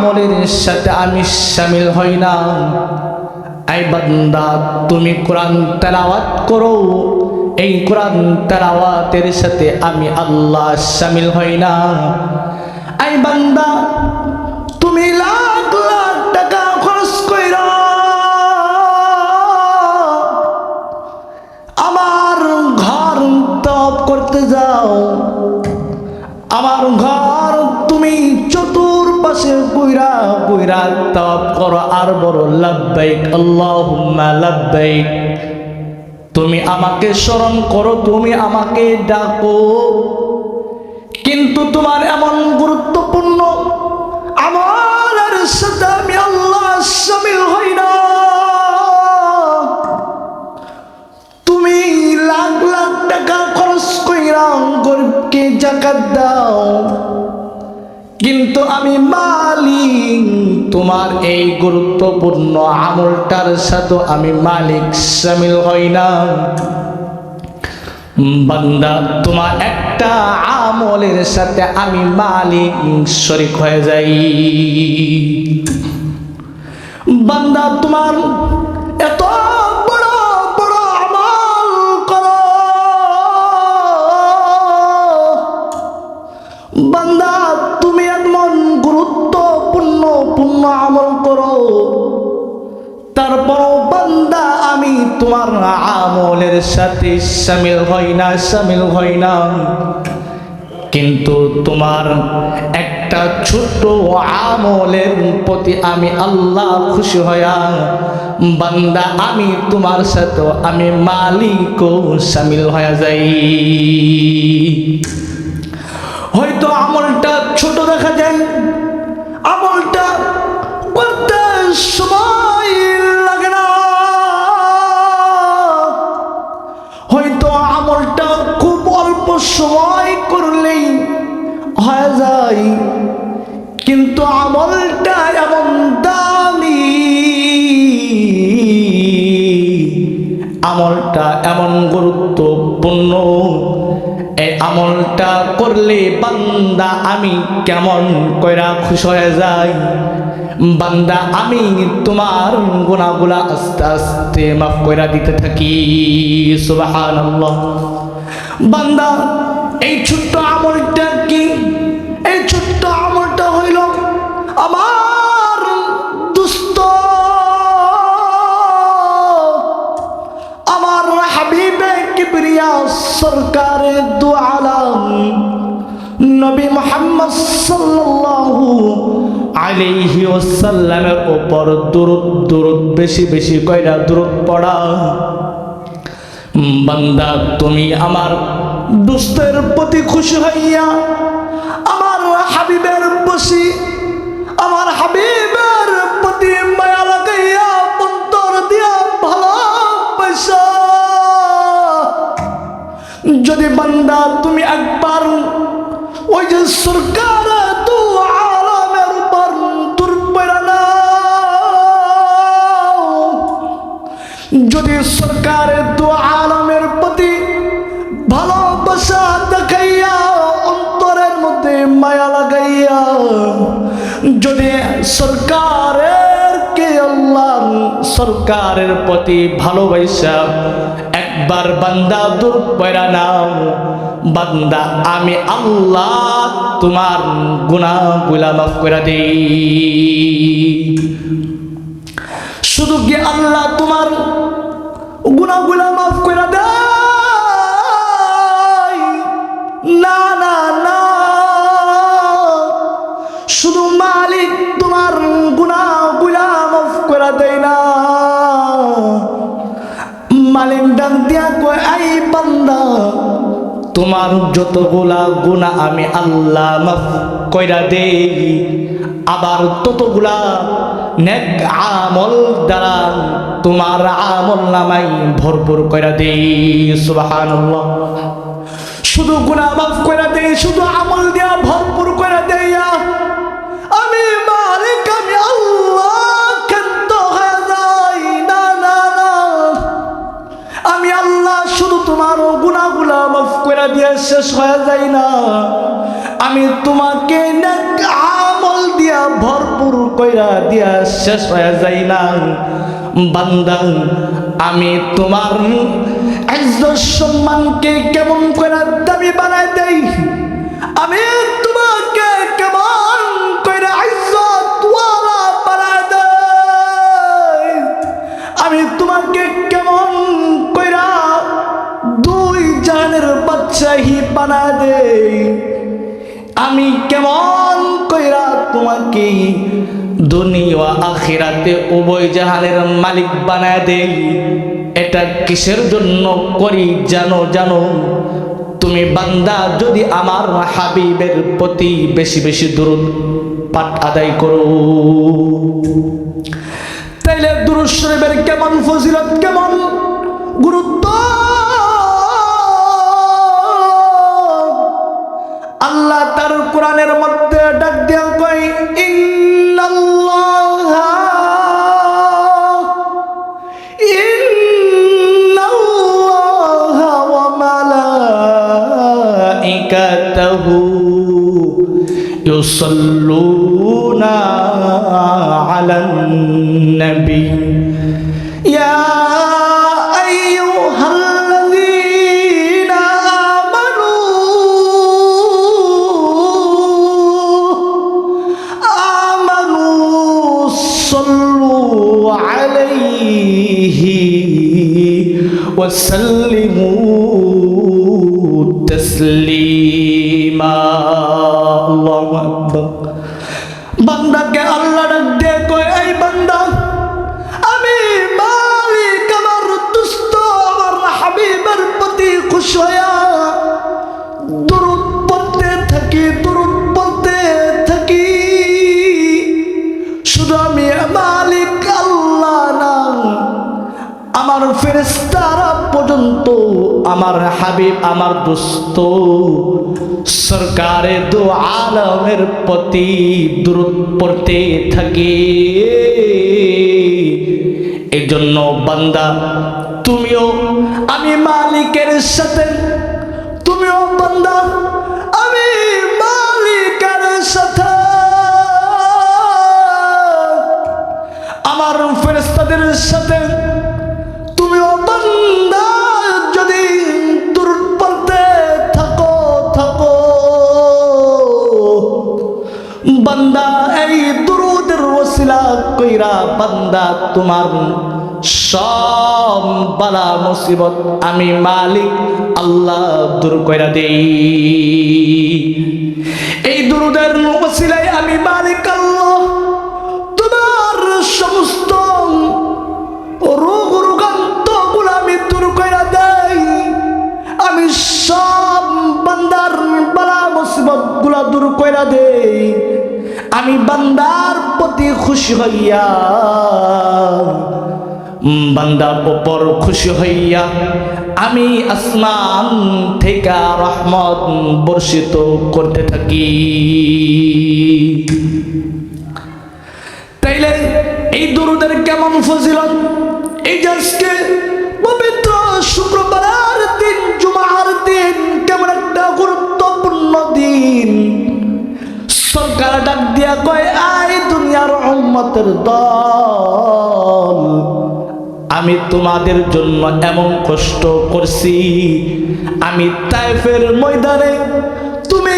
আমলের সাথে আমি শামিল হই না। এই বান্দা তুমি কোরআন তেলাওয়াত করো, এই কোরআন তেলাওয়াতের সাথে আমি আল্লাহ শামিল হই না। এই বান্দা তুমি লাখ লাখ টাকা খরচ কইরা আমার ঘর তওয়াব করতে যাও, আমার ঘর তুমি চতুর্পাশে ঘুরা ঘুরা তওয়াব করো আর বড় লাব্বাইক আল্লাহুম্মা লাব্বাইক। তুমি আমাকে স্মরণ করো, তুমি আমাকে ডাকো, কিন্তু তোমার এমন গুরুত্বপূর্ণ আমলের সাথে আমি আল্লাহ শামিল হই না। তুমি লাখ লাখ টাকা খরচ কইরা গরিবকে যাকাত দাও, কিন্তু আমি মালিক, তোমার এই গুরুত্বপূর্ণ আমলটার সাথে আমি মালিক শামিল হই না। বান্দা তোমার একটা আমলের সাথে আমি মালিক শরীক হয়ে যাই। বান্দা তোমার এত বড় বড় আমল করো, বান্দা তুমি এমন গুরুত্বপূর্ণ আমল করো, তারপর বান্দা আমি তোমার আমলের সাথে শামিল হই না। কিন্তু তোমার একটা ছোট্ট আমলের প্রতি আমি আল্লাহ খুশি হইয়া বান্দা আমি তোমার সাথে আমি মালিকও শামিল হয়ে যাই। হয়তো আমলটা ছোট দেখা যায়, আমলটা করতে সময় লাগে না, হয়তো আমলটা খুব অল্প সময় করলেই হয়ে যায়, কিন্তু আমলটা এমন দামি, আমলটা এমন গুরুত্বপূর্ণ, এই আমলটা করলে বান্দা আমি কেমন কইরা খুশি হয়ে যাই। বান্দা আমি তোমার গুনাহগুলা আস্তে আস্তে মাফ কইরা দিতে থাকি। সুবহানাল্লাহ। বান্দা এই ছোট্ট আমলটা কি? এই ছোট্ট আমলটা হইল আমার দুস্ত আমার হাবিবে কিবরিয়া সরকারে দু আলম নবী মুহাম্মদ সাল্লাল্লাহু আলাইহি ওয়াসাল্লামের উপর দুরূদ বেশি বেশি কইরা দুরূদ পড়া। বান্দা তুমি আমার দুস্তের প্রতি খুশি হইয়া আমার হাবিবের বসি আমার হাবিবের প্রতি মায়া লাগাইয়া অন্তর দিয়া ভালোবাসা যদি বান্দা তুমি একবার ওই যে সরকার দু আলমের উপর দুরূদ পড়া নাও, যদি সরকারের দু আলমের প্রতি ভালোবাসা দেখাইয়া অন্তরের মধ্যে মায়া লাগাইয়া যদি সরকারের কে আল্লাহ সরকারের প্রতি ভালোবাসা একবার বান্দা দুরূদ পড়া নাও, বান্দা আমি আল্লাহ তোমার গুনাহগুলা মাফ করে দেই। শুধু কি আল্লাহ তোমার গুনাহগুলা মাফ করে দেয়? না না না, শুধু মালিক তোমার গুনাহগুলা মাফ করে দেয় না। মালিক ডাক দিয়া কয়, এই বান্দা তোমার যতগুলা গুনাহ আমি আল্লাহ মাফ কইরা দেই, আবার ততগুলা নেক আমল দ্বারা তোমার আমল নামাই ভরপুর কইরা দেই। সুবহানাল্লাহ। শুধু গুনাহ মাফ কইরা দেই, শুধু আমল দিয়া ভরপুর কইরা দেই। আমি মালিক, আমি আল্লাহ ক্ষান্ত হয়ে যাই না না না, আমি আল্লাহ শুধু তোমার গুনাহগুলা মাফ কইরা দিয়া শেষ হয়ে যাই না, আমি তোমাকে নেক আমল দিয়া দিয়া ভরপুর কইরা দিয়া শেষ হয়ে যায় না। বান্দা আমি তোমার ইজ্জত সম্মানকে কেমন কইরা দামি বানাই দেই, আমি তোমাকে কেমন কইরা ইজ্জত ওয়ালা বানাই দেই, আমি তোমাকে কেমন কইরা দুই জানের বাদশাহী বানাই দেই, আমি কেমন কইরা তোমাকে দুনিয়া আখিরাতে উভয় জাহানের মালিক বানায় দেই। এটা কিসের জন্য করি জানো? জানো তুমি বান্দা যদি আমার হাবিবের প্রতি বেশি বেশি দুরূদ পাঠ আদায় করো, তাইলে দুরূদ শরীফের কেমন ফজিলত, কেমন গুরুত্ব। আল্লাহ তার কোরআনের মধ্যে ডাক দিয়া কয়, ইন্নাল্লাহা ওয়া মালাইকাতাহু ইউসাল্লুনা আলান নবী ইয়া وسلموا تسليما الله أكبر বান্দাকে আল্লাহ ডাক দিয়ে কয়, এই বান্দা আমি মালিক আমার দুস্ত আমার হাবিবের প্রতি খুশি হইয়া দুরূদ পড়তে থাকি, দুরূদ পড়তে থাকি। শুধু আমি মালিক আল্লাহ না, আমার ফেরেশতারা পর্যন্ত আমার হাবিব আমার দোস্ত সরকারে দু আলমের প্রতি দুরূদ পড়তে থাকে। এই জন্য বান্দা তুমিও আমি মালিকের সাথে, তুমিও বান্দা আমি মালিকের সাথে আমার ফেরেশতাদের সাথে তুমিও বান্দা যদি দুরূদ পড়তে থাকো বান্দা এই দুরূদের ওসিলা কইরা বান্দা তোমার সব বালা মুসিবত আমি মালিক আল্লাহ দূর কইরা দেই। এই দুরূদের ওসিলায় আমি মালিক আল্লাহ তোমার সমস্ত রোগ রোগান্তগুলো আমি দূর কইরা দেই। আমি সব বান্দার বালা মুসিবত গুলা দূর কইরা দেই। আমি বান্দার প্রতি খুশি হইয়া, বান্দার উপর খুশি হইয়া আমি আসমান থেকে রহমত বর্ষিত করতে থাকি। তাইলে এই দুরূদের কেমন ফজিলত, এই যে আজকে পবিত্র শুক্রবারের দিন, জুমার দিন, কেমন একটা গুরুত্বপূর্ণ দিন। সরকার ডাক দিয়া কয়, আই দুনিয়ার উম্মতের দল, আমি তোমাদের জন্য এমন কষ্ট করছি, আমি তায়েফের ময়দানে তুমি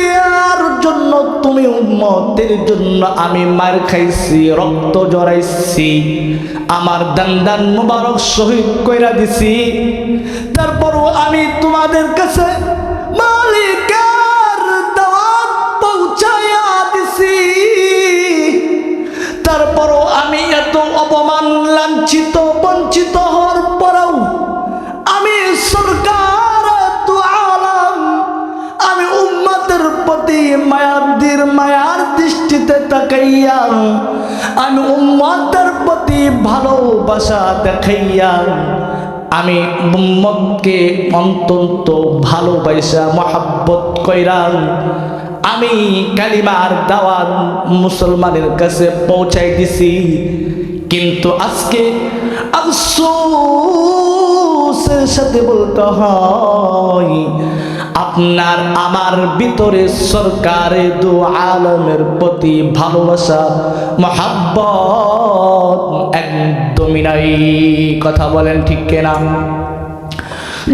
আর জন্য, তুমি উম্মতের জন্য আমি মার খাইছি, রক্ত জড়াইছি, আমার দান্দান মুবারক শহীদ কইরা দিছি। তারপরও আমি তোমাদের কাছে মালিকের দাওয়াত পৌঁছায়া দিছি। তারপরও আমি এত অপমান, লাঞ্ছিত, বঞ্চিত হওয়ার পরেও আমি সরকার দু আলম, আমি উম্মতের প্রতি মায়ার দৃষ্টিতে তাকাইয়া, আমি উম্মতের প্রতি ভালোবাসা দেখাইয়া আমি উম্মতকে অন্তত ভালোবাসা মহাব্বত কইরা আমি কালিমার দাওয়াত মুসলমানের কাছে পৌঁছাই দিছি। কিন্তু আজকে আফসোসের সাথে বলতে হয়, আপনার আমার ভিতরে সরকারে দু আলমের প্রতি ভালোবাসা মহাব্বত একদমই নাই। কথা বলেন ঠিক কিনা?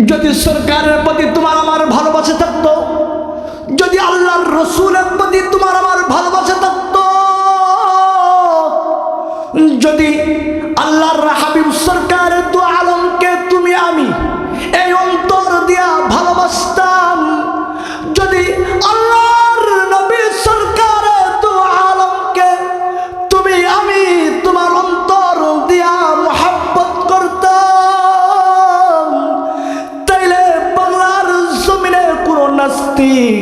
যদি সরকারের প্রতি তোমার আমার ভালোবাসা থাকতো, যদি আল্লাহর রসুলের প্রতি তোমার আমার ভালোবাসা থাকতো, যদি আল্লাহর হাবিব সরকারের দু আলমকে তুমি আমি এই অন্তর দিয়া ভালোবাসতাম, যদি আল্লাহর নবী সরকারের দু আলমকে তুমি আমি তোমার অন্তর দিয়া মহব্বত করতাম, তাইলে বাংলার জমিনে কোনো নাস্তিক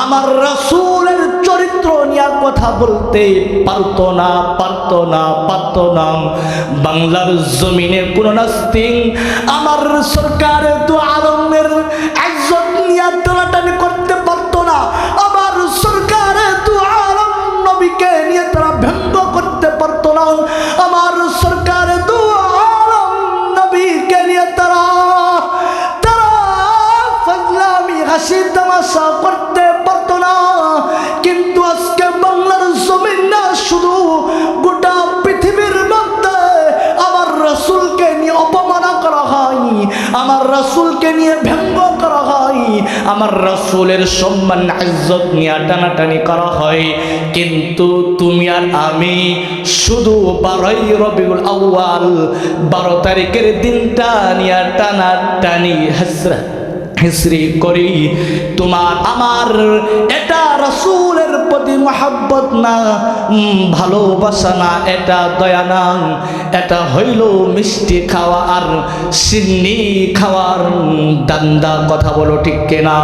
আমার রাসূলের চরিত্র নিয়ে কথা বলতে পারতো না। বাংলার জমিনে কোনো নাস্তিক আমার সরকারের দু আলমের ইজ্জত নিয়ে টানাটানি করতে পারতো না। আমার সরকারের দু আলম নবীকে নিয়ে তারা ব্যঙ্গ করতে পারতো না। আমার সরকারের দু আলম নবীকে নিয়ে তারা ফাজলামি হাসি তামাশা করতে পারতো না। কিন্তু আজকে বাংলার জমিন না, শুধু গোটা পৃথিবীর মধ্যে আমার রাসূলকে নিয়ে অপমান করা হয়, আমার রাসূলকে নিয়ে ব্যঙ্গ করা হয়, আমার রাসূলের সম্মান ইজ্জত নিয়ে টানাটানি করা হয়। কিন্তু তুমি আর আমি শুধু 12 রবিউল আউয়াল 12 তারিখের দিনটা নিয়ে টানাটানি হিসরি করি। তোমার আমার এটা রাসূলের প্রতি মহব্বত না, ভালোবাসা না, এটা দয়া না, এটা হইল মিষ্টি খাওয়া আর সিন্নি খাওয়ার দান্দা। কথা বলো ঠিক কিনা?